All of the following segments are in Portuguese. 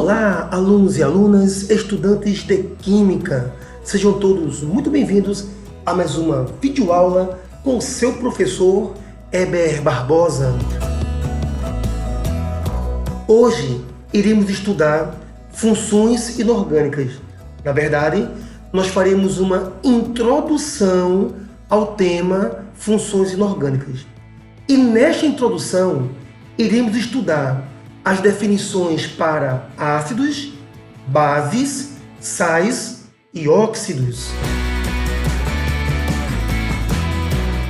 Olá, alunos e alunas, estudantes de Química. Sejam todos muito bem-vindos a mais uma videoaula com seu professor Heber Barbosa. Hoje iremos estudar funções inorgânicas. Na verdade, nós faremos uma introdução ao tema funções inorgânicas. E nesta introdução, iremos estudar as definições para ácidos, bases, sais e óxidos.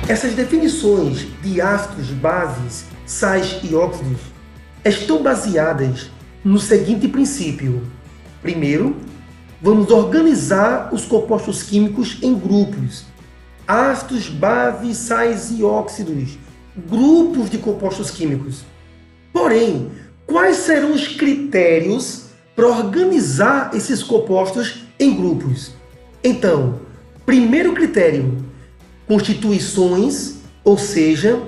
Essas definições de ácidos, bases, sais e óxidos estão baseadas no seguinte princípio. Primeiro, vamos organizar os compostos químicos em grupos. Ácidos, bases, sais e óxidos. Grupos de compostos químicos. Porém, quais serão os critérios para organizar esses compostos em grupos? Então, primeiro critério, constituições, ou seja,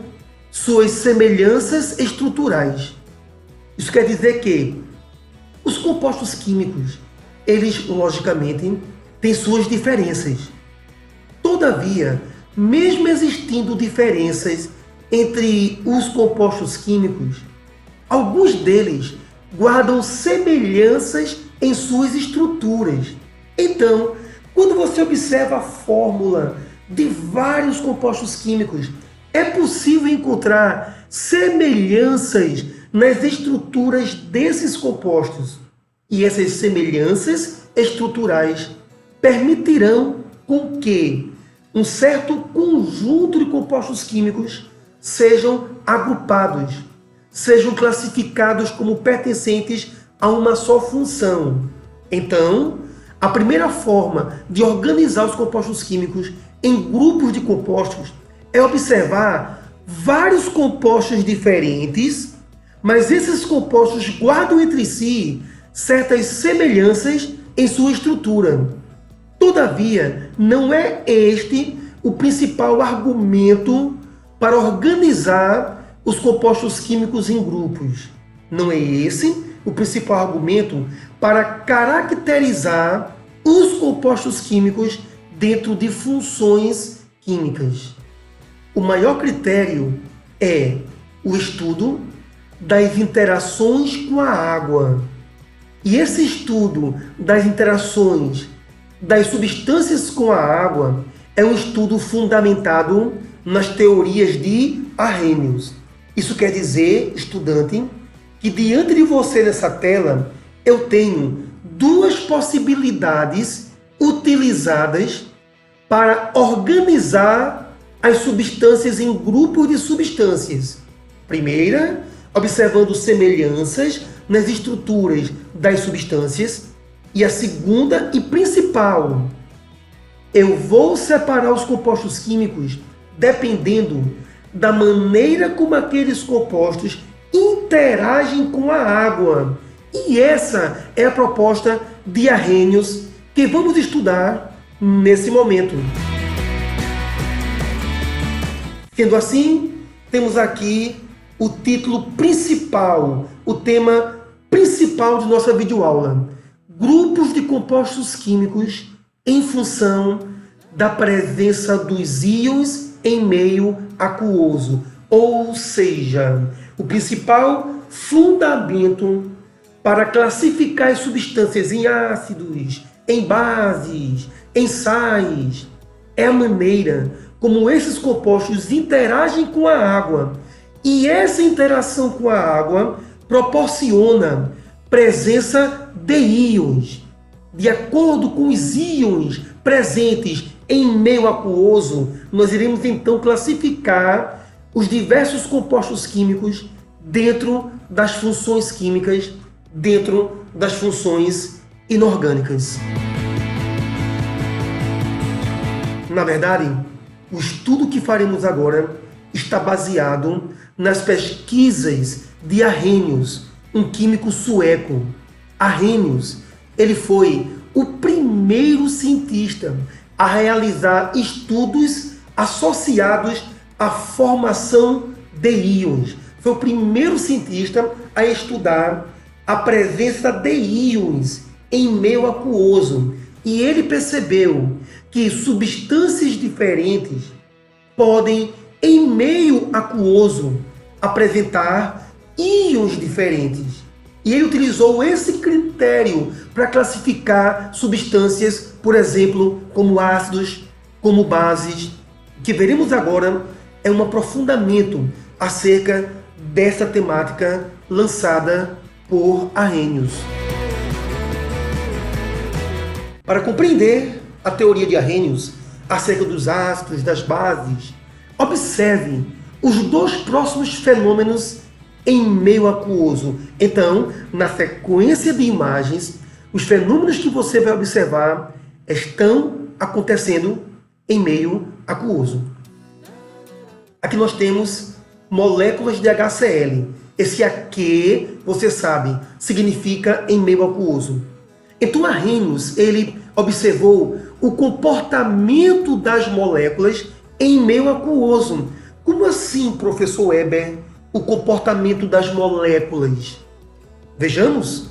suas semelhanças estruturais. Isso quer dizer que os compostos químicos, eles, logicamente, têm suas diferenças. Todavia, mesmo existindo diferenças entre os compostos químicos, alguns deles guardam semelhanças em suas estruturas. Então, quando você observa a fórmula de vários compostos químicos, é possível encontrar semelhanças nas estruturas desses compostos. E essas semelhanças estruturais permitirão com que um certo conjunto de compostos químicos sejam agrupados, sejam classificados como pertencentes a uma só função. Então, a primeira forma de organizar os compostos químicos em grupos de compostos é observar vários compostos diferentes, mas esses compostos guardam entre si certas semelhanças em sua estrutura. Todavia, não é este o principal argumento para organizar os compostos químicos em grupos. Não é esse o principal argumento para caracterizar os compostos químicos dentro de funções químicas. O maior critério é o estudo das interações com a água. E esse estudo das interações das substâncias com a água é um estudo fundamentado nas teorias de Arrhenius. Isso quer dizer, estudante, que diante de você nessa tela eu tenho duas possibilidades utilizadas para organizar as substâncias em grupos de substâncias. Primeira, observando semelhanças nas estruturas das substâncias. E a segunda e principal, eu vou separar os compostos químicos dependendo da maneira como aqueles compostos interagem com a água. E essa é a proposta de Arrhenius que vamos estudar nesse momento. Sendo assim, temos aqui o título principal, o tema principal de nossa videoaula: grupos de compostos químicos em função da presença dos íons em meio aquoso, ou seja, o principal fundamento para classificar as substâncias em ácidos, em bases, em sais, é a maneira como esses compostos interagem com a água. E essa interação com a água proporciona presença de íons. De acordo com os íons presentes em meio aquoso, nós iremos então classificar os diversos compostos químicos dentro das funções químicas, dentro das funções inorgânicas. Na verdade, o estudo que faremos agora está baseado nas pesquisas de Arrhenius, um químico sueco. Arrhenius, ele foi o primeiro cientista a realizar estudos associados à formação de íons. Foi o primeiro cientista a estudar a presença de íons em meio aquoso e ele percebeu que substâncias diferentes podem, em meio aquoso, apresentar íons diferentes. E ele utilizou esse critério para classificar substâncias, por exemplo, como ácidos, como bases. O que veremos agora é um aprofundamento acerca dessa temática lançada por Arrhenius. Para compreender a teoria de Arrhenius acerca dos ácidos, das bases, observe os dois próximos fenômenos em meio aquoso. Então, na sequência de imagens, os fenômenos que você vai observar estão acontecendo em meio aquoso. Aqui nós temos moléculas de HCl. Esse aqui, você sabe, significa em meio aquoso. Então, Arrhenius, ele observou o comportamento das moléculas em meio aquoso. Como assim, professor Weber, o comportamento das moléculas? Vejamos.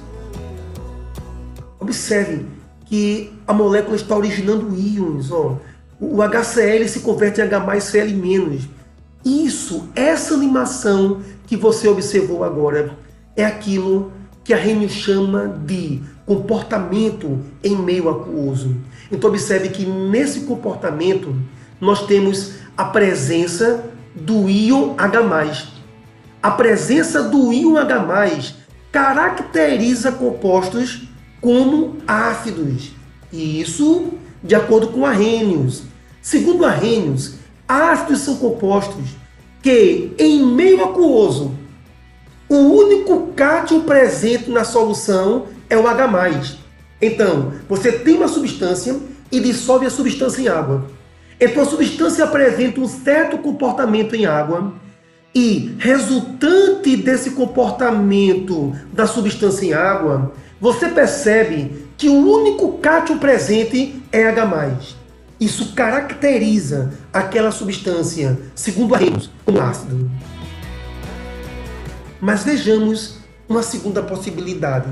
Observe que a molécula está originando íons. O HCl se converte em H+Cl-. Essa animação que você observou agora é aquilo que Arrhenius chama de comportamento em meio aquoso. Então observe que nesse comportamento nós temos a presença do íon H+. A presença do íon H+ caracteriza compostos como ácidos. E isso de acordo com Arrhenius. Segundo Arrhenius, ácidos são compostos que, em meio aquoso, o único cátion presente na solução é o H+. Então, você tem uma substância e dissolve a substância em água. Então, a substância apresenta um certo comportamento em água e, resultante desse comportamento da substância em água, você percebe que o único cátion presente é H+. Isso caracteriza aquela substância, segundo Arrhenius, como ácido. Mas vejamos uma segunda possibilidade.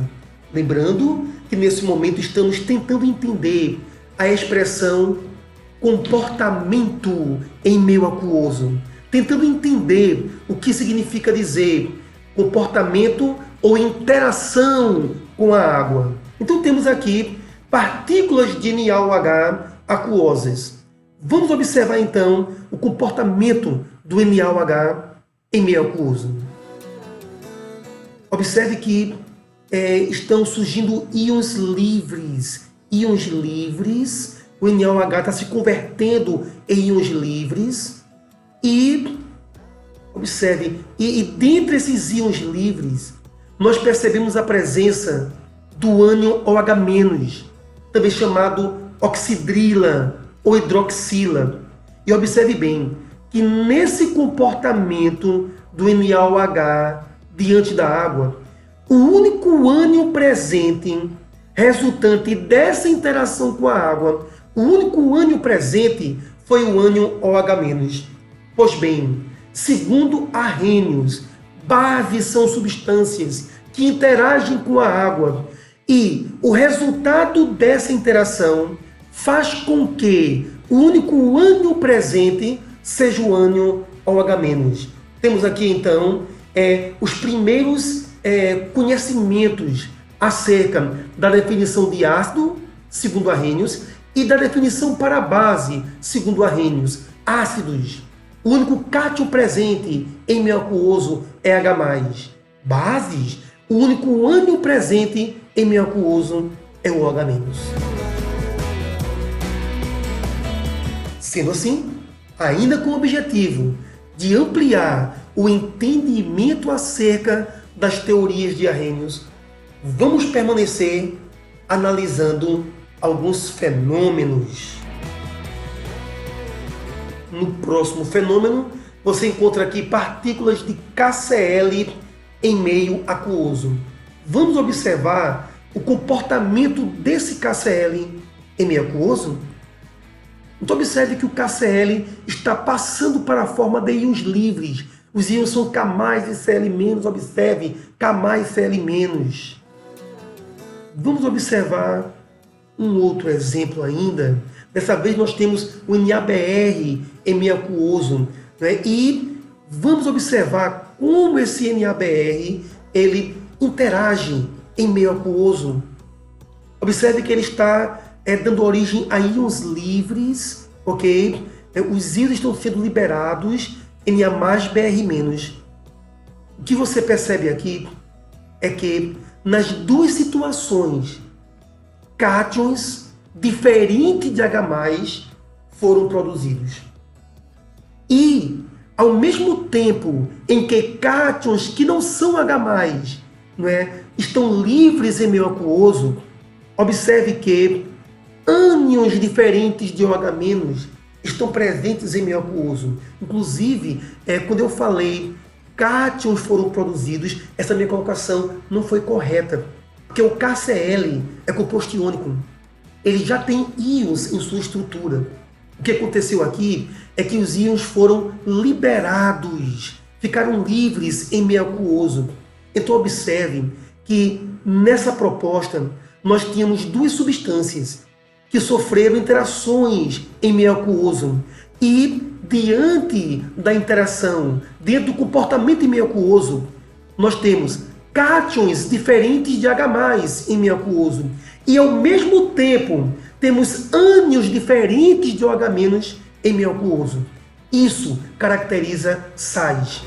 Lembrando que nesse momento estamos tentando entender a expressão comportamento em meio aquoso. Tentando entender o que significa dizer comportamento ou interação com a água. Então temos aqui partículas de NaOH aquosas. Vamos observar então o comportamento do NaOH em meio aquoso. Observe que estão surgindo íons livres. Íons livres, o NaOH está se convertendo em íons livres. E observe, e dentre esses íons livres, nós percebemos a presença do ânion OH-, também chamado oxidrila ou hidroxila. E observe bem que nesse comportamento do NaOH diante da água, o único ânion presente resultante dessa interação com a água, o único ânion presente foi o ânion OH-. Pois bem, segundo Arrhenius, bases são substâncias que interagem com a água e o resultado dessa interação faz com que o único ânion presente seja o ânion OH-. Temos aqui então os primeiros conhecimentos acerca da definição de ácido, segundo Arrhenius, e da definição para base, segundo Arrhenius. Ácidos, o único cátion presente em meio aquoso é H+. Bases, o único ânion presente em meio aquoso é o OH-. Sendo assim, ainda com o objetivo de ampliar o entendimento acerca das teorias de Arrhenius, vamos permanecer analisando alguns fenômenos. No próximo fenômeno, você encontra aqui partículas de KCl em meio aquoso. Vamos observar o comportamento desse KCl em meio aquoso? Então observe que o KCl está passando para a forma de íons livres. Os íons são K+ e Cl-. Observe, K+, Cl-. Vamos observar um outro exemplo ainda. Dessa vez nós temos o NABR em meio aquoso, né? E vamos observar como esse NABR ele interage em meio aquoso. Observe que ele está dando origem a íons livres, ok? Os íons estão sendo liberados em Na mais Br-. O que você percebe aqui é que nas duas situações, cátions diferentes de H+, foram produzidos. E, ao mesmo tempo em que cátions que não são H+, estão livres em meio aquoso, observe que ânions diferentes de OH- estão presentes em meio aquoso. Inclusive, quando eu falei cátions foram produzidos, essa minha colocação não foi correta, porque o KCl é composto iônico. Ele já tem íons em sua estrutura. O que aconteceu aqui é que os íons foram liberados, ficaram livres em meio aquoso. Então observe que nessa proposta nós tínhamos duas substâncias que sofreram interações em meio aquoso. E diante da interação, dentro do comportamento em meio aquoso, nós temos cátions diferentes de H+ em meio aquoso. E ao mesmo tempo, temos ânions diferentes de OH- em meio aquoso. Isso caracteriza sais.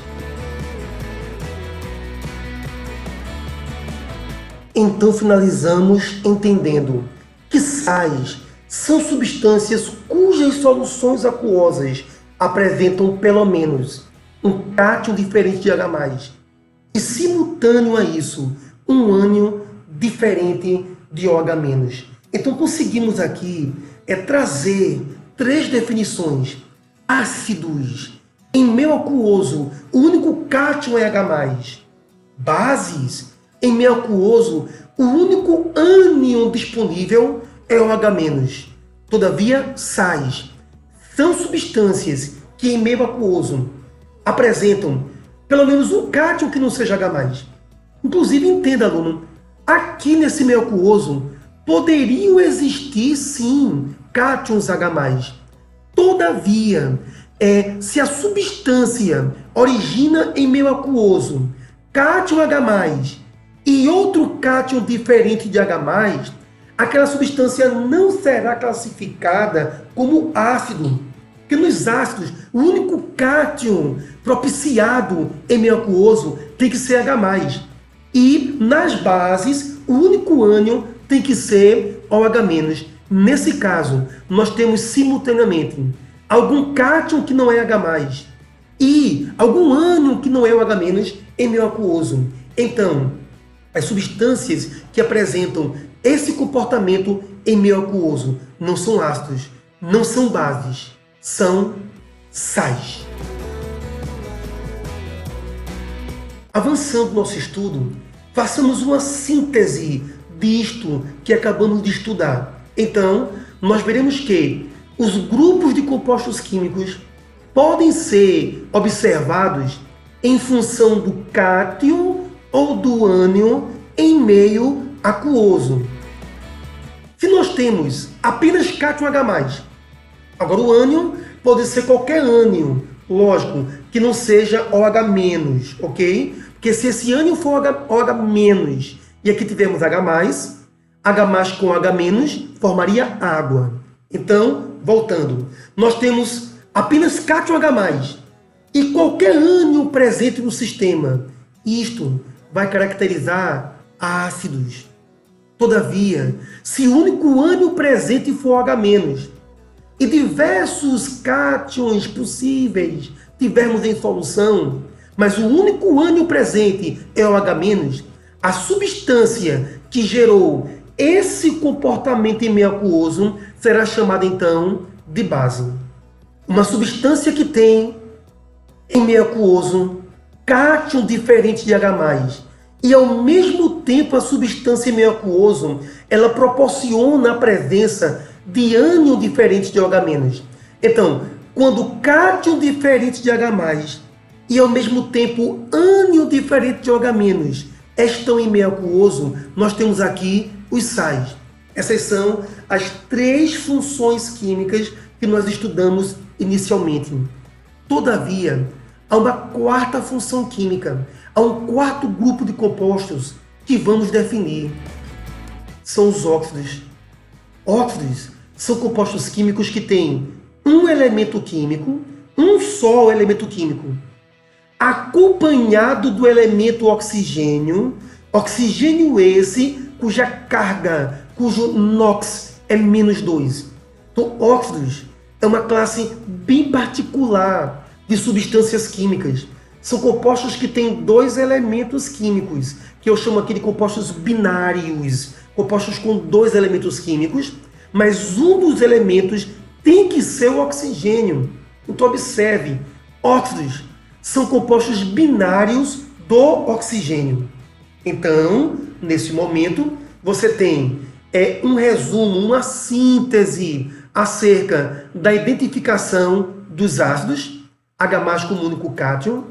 Então finalizamos entendendo que sais são substâncias cujas soluções aquosas apresentam pelo menos um cátion diferente de H+, e simultâneo a isso, um ânion diferente de OH-. Então conseguimos aqui trazer três definições. Ácidos, em meio aquoso, o único cátion é H+. Bases, em meio aquoso, o único ânion disponível é OH-. Todavia, sais são substâncias que em meio aquoso apresentam pelo menos um cátion que não seja H+. Inclusive, entenda, aluno, aqui nesse meio aquoso poderiam existir sim cátions H+. Todavia, se a substância origina em meio aquoso cátion H+ e outro cátion diferente de H+, aquela substância não será classificada como ácido. Porque nos ácidos, o único cátion propiciado em meio aquoso tem que ser H+. E nas bases, o único ânion tem que ser OH-. Nesse caso, nós temos simultaneamente algum cátion que não é H+, e algum ânion que não é OH- em meio aquoso. Então, as substâncias que apresentam esse comportamento em meio aquoso não são ácidos, não são bases, são sais. Avançando no nosso estudo, façamos uma síntese disto que acabamos de estudar. Então, nós veremos que os grupos de compostos químicos podem ser observados em função do cátion ou do ânion em meio aquoso. Se nós temos apenas cátion H+, agora o ânion pode ser qualquer ânion, lógico, que não seja OH-, ok? Porque se esse ânion for OH- e aqui tivemos H+, H+ com H- formaria água. Então, voltando, nós temos apenas cátion H+, e qualquer ânion presente no sistema. Isto vai caracterizar ácidos. Todavia, se o único ânion presente for OH- e diversos cátions possíveis tivermos em solução, mas o único ânion presente é OH-, a substância que gerou esse comportamento em meio aquoso será chamada então de base. Uma substância que tem em meio aquoso cátion diferente de H+, e ao mesmo tempo a substância em meio aquoso ela proporciona a presença de ânion diferente de OH-. Então, quando cátion diferente de H+ e ao mesmo tempo ânion diferente de OH- estão em meio aquoso, nós temos aqui os sais. Essas são as 3 funções químicas que nós estudamos inicialmente. Todavia, há uma 4ª função química, há um 4º grupo de compostos que vamos definir. São os óxidos. Óxidos são compostos químicos que têm um elemento químico, um só elemento químico, acompanhado do elemento oxigênio, oxigênio esse cuja carga, cujo NOx é -2. Então, óxidos é uma classe bem particular de substâncias químicas. São compostos que têm 2 elementos químicos, que eu chamo aqui de compostos binários, compostos com 2 elementos químicos, mas um dos elementos tem que ser o oxigênio. Então observe, óxidos são compostos binários do oxigênio. Então, nesse momento, você tem um resumo, uma síntese acerca da identificação dos ácidos, H+ como único cátion,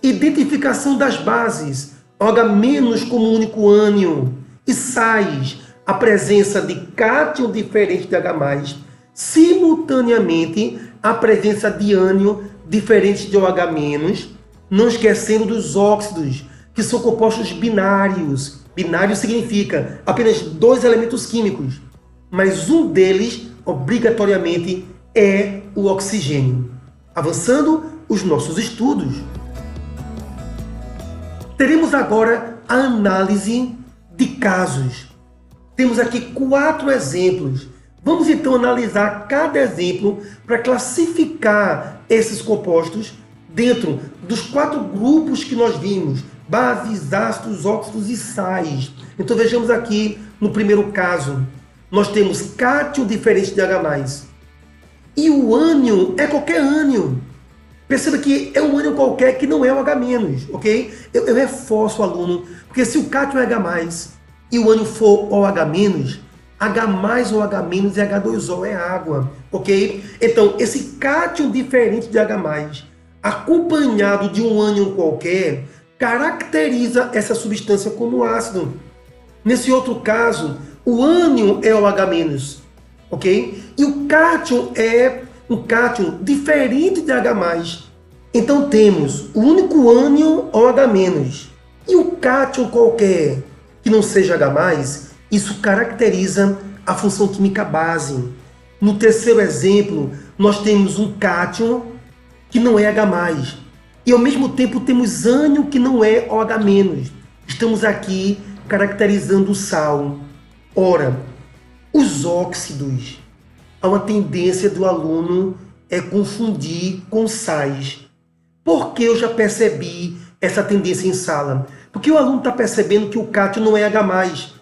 identificação das bases, OH- como único ânion, e sais, a presença de cátion diferente de H+, simultaneamente a presença de ânion diferente de OH-, não esquecendo dos óxidos, que são compostos binários. Binário significa apenas 2 elementos químicos, mas um deles, obrigatoriamente, é o oxigênio. Avançando os nossos estudos, teremos agora a análise de casos. Temos aqui 4 exemplos. Vamos então analisar cada exemplo para classificar esses compostos dentro dos 4 grupos que nós vimos: bases, ácidos, óxidos e sais. Então vejamos aqui no primeiro caso, nós temos cátion diferente de H+. E o ânion é qualquer ânion. Perceba que é um ânion qualquer que não é o H-, ok? Eu reforço o aluno, porque se o cátion é H+, e o ânion for OH-, H+ ou H- e H2O é água, ok? Então, esse cátion diferente de H+, acompanhado de um ânion qualquer, caracteriza essa substância como ácido. Nesse outro caso, o ânion é OH-, ok? E o cátion é um cátion diferente de H+. Então temos o único ânion OH-, e o cátion qualquer que não seja H+, isso caracteriza a função química base. No terceiro exemplo, nós temos um cátion que não é H+, e ao mesmo tempo temos ânion que não é OH-. Estamos aqui caracterizando o sal. Ora, os óxidos, há uma tendência do aluno confundir com sais. Por que eu já percebi essa tendência em sala? Porque o aluno está percebendo que o cátion não é H+.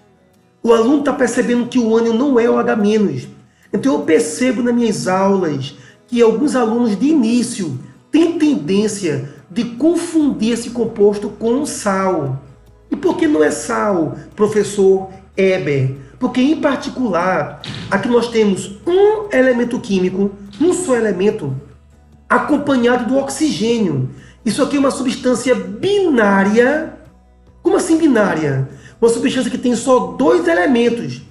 O aluno está percebendo que o ânion não é o H-. Então eu percebo nas minhas aulas que alguns alunos de início têm tendência de confundir esse composto com sal. E por que não é sal, professor Eber? Porque, em particular, aqui nós temos um elemento químico, um só elemento, acompanhado do oxigênio. Isso aqui é uma substância binária. Como assim binária? Uma substância que tem só 2 elementos,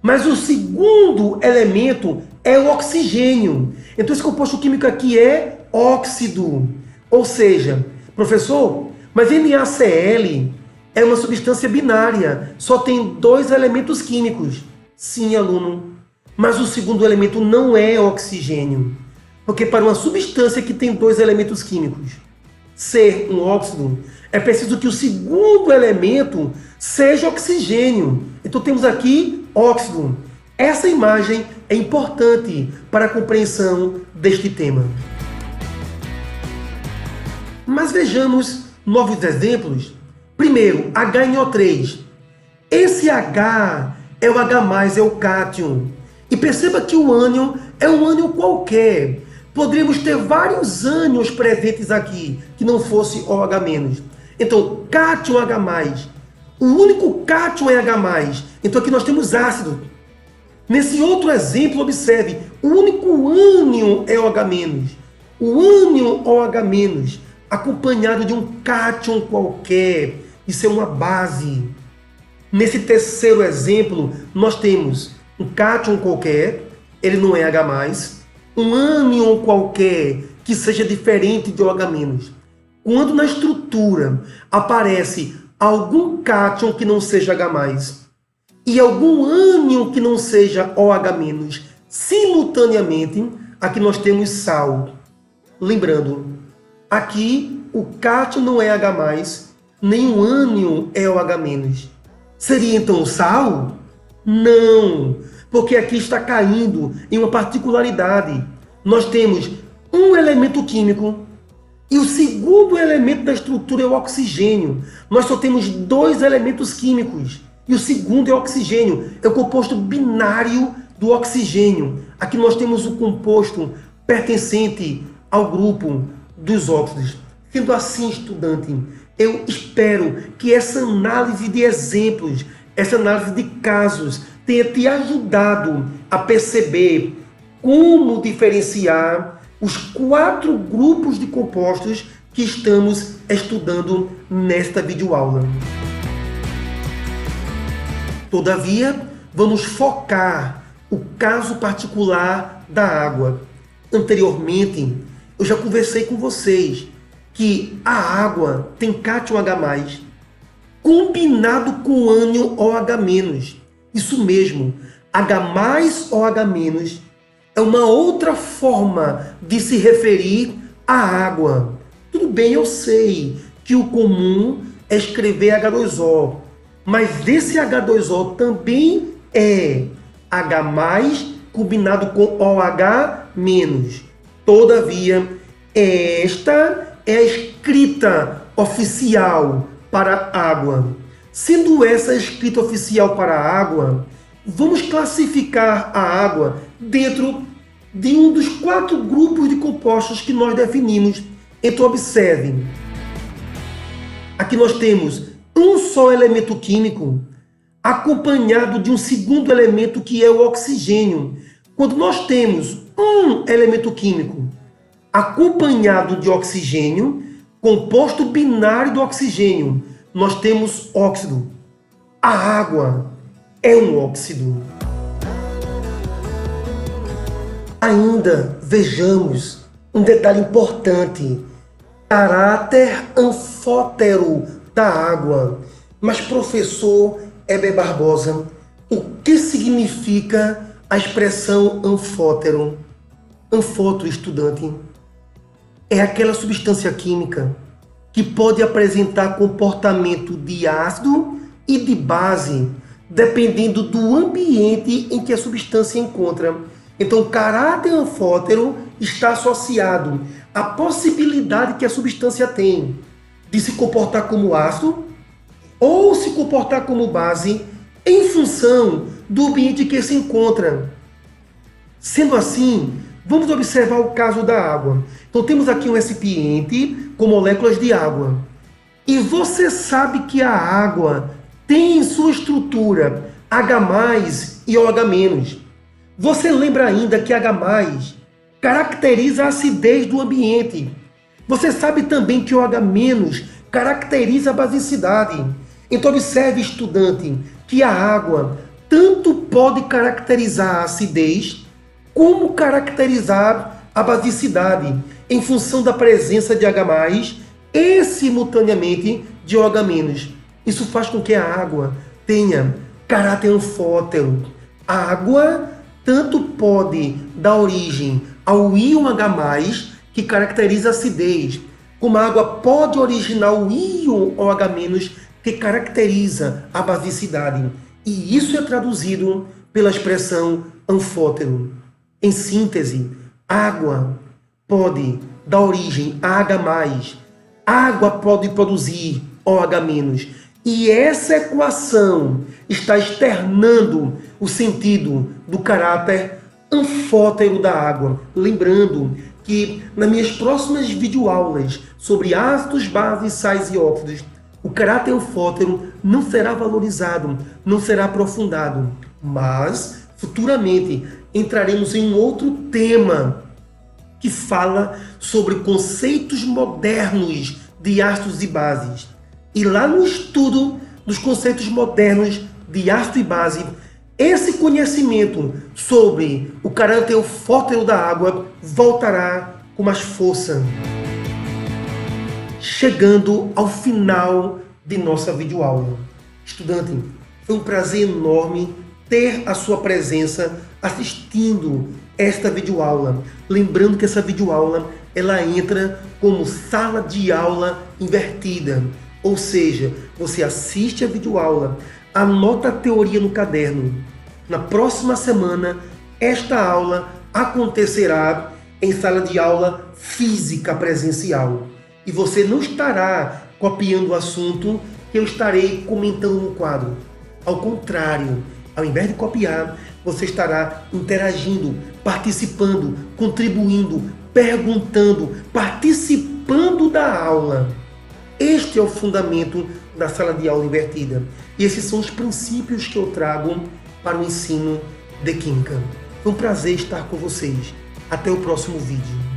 mas o segundo elemento é o oxigênio. Então esse composto químico aqui é óxido. Ou seja, professor, mas NaCl é uma substância binária, só tem 2 elementos químicos. Sim, aluno, mas o segundo elemento não é oxigênio. Porque para uma substância que tem 2 elementos químicos ser um óxido, é preciso que o segundo elemento seja oxigênio. Então temos aqui óxido. Essa imagem é importante para a compreensão deste tema. Mas vejamos novos exemplos. Primeiro, HNO3. Esse H é o H+, é o cátion. E perceba que o ânion é um ânion qualquer. Poderíamos ter vários ânions presentes aqui, que não fosse OH-. Então, cátion H+. O único cátion é H+. Então aqui nós temos ácido. Nesse outro exemplo, observe, o único ânion é OH-. O ânion OH-, acompanhado de um cátion qualquer. Isso é uma base. Nesse terceiro exemplo, nós temos um cátion qualquer, ele não é H+, um ânion qualquer que seja diferente de OH-. Quando na estrutura aparece algum cátion que não seja H+, e algum ânion que não seja OH-, simultaneamente, aqui nós temos sal. Lembrando, aqui o cátion não é H+, nem o ânion é OH-. Seria então o sal? Não, porque aqui está caindo em uma particularidade. Nós temos um elemento químico e o segundo elemento da estrutura é o oxigênio. Nós só temos 2 elementos químicos e o segundo é o oxigênio. É o composto binário do oxigênio. Aqui nós temos o composto pertencente ao grupo dos óxidos. Sendo assim, estudante, eu espero que essa análise de exemplos, essa análise de casos, tenha te ajudado a perceber como diferenciar os 4 grupos de compostos que estamos estudando nesta videoaula. Todavia, vamos focar o caso particular da água. Anteriormente, eu já conversei com vocês que a água tem cátion H+, combinado com ânion OH-. Isso mesmo, H+OH- é uma outra forma de se referir à água. Tudo bem, eu sei que o comum é escrever H2O, mas esse H2O também é H+ combinado com OH-. Todavia, esta é a escrita oficial para a água. Sendo essa a escrita oficial para a água, vamos classificar a água dentro de um dos 4 grupos de compostos que nós definimos. Então observem, aqui nós temos um só elemento químico acompanhado de um segundo elemento que é o oxigênio. Quando nós temos um elemento químico acompanhado de oxigênio, composto binário do oxigênio, nós temos óxido. A água é um óxido. Ainda vejamos um detalhe importante: caráter anfótero da água. Mas, professor Heber Barbosa, o que significa a expressão anfótero? Anfótero, estudante, é aquela substância química que pode apresentar comportamento de ácido e de base, dependendo do ambiente em que a substância encontra. Então, o caráter anfótero está associado à possibilidade que a substância tem de se comportar como ácido ou se comportar como base em função do ambiente em que se encontra. Sendo assim, vamos observar o caso da água. Então temos aqui um recipiente com moléculas de água. E você sabe que a água tem em sua estrutura H+ e OH-. Você lembra ainda que H+ caracteriza a acidez do ambiente. Você sabe também que OH- caracteriza a basicidade. Então observe, estudante, que a água tanto pode caracterizar a acidez como caracterizar a basicidade em função da presença de H+ e simultaneamente de OH-. Isso faz com que a água tenha caráter anfótero. A água tanto pode dar origem ao íon H+, que caracteriza a acidez, como a água pode originar o íon OH-, que caracteriza a basicidade. E isso é traduzido pela expressão anfótero. Em síntese, água pode dar origem a H+, água pode produzir OH-. E essa equação está externando o sentido do caráter anfótero da água. Lembrando que nas minhas próximas videoaulas sobre ácidos, bases, sais e óxidos, o caráter anfótero não será valorizado, não será aprofundado. Mas, futuramente, entraremos em um outro tema que fala sobre conceitos modernos de ácidos e bases. E lá no estudo dos conceitos modernos de ácido e base, esse conhecimento sobre o caráter fótero da água voltará com mais força. Chegando ao final de nossa videoaula. Estudante, foi um prazer enorme ter a sua presença assistindo esta videoaula. Lembrando que essa videoaula ela entra como sala de aula invertida. Ou seja, você assiste a videoaula, anota a teoria no caderno. Na próxima semana, esta aula acontecerá em sala de aula física presencial. E você não estará copiando o assunto que eu estarei comentando no quadro. Ao contrário, ao invés de copiar, você estará interagindo, participando, contribuindo, perguntando, participando da aula. Este é o fundamento da sala de aula invertida. E esses são os princípios que eu trago para o ensino de Química. Foi um prazer estar com vocês. Até o próximo vídeo.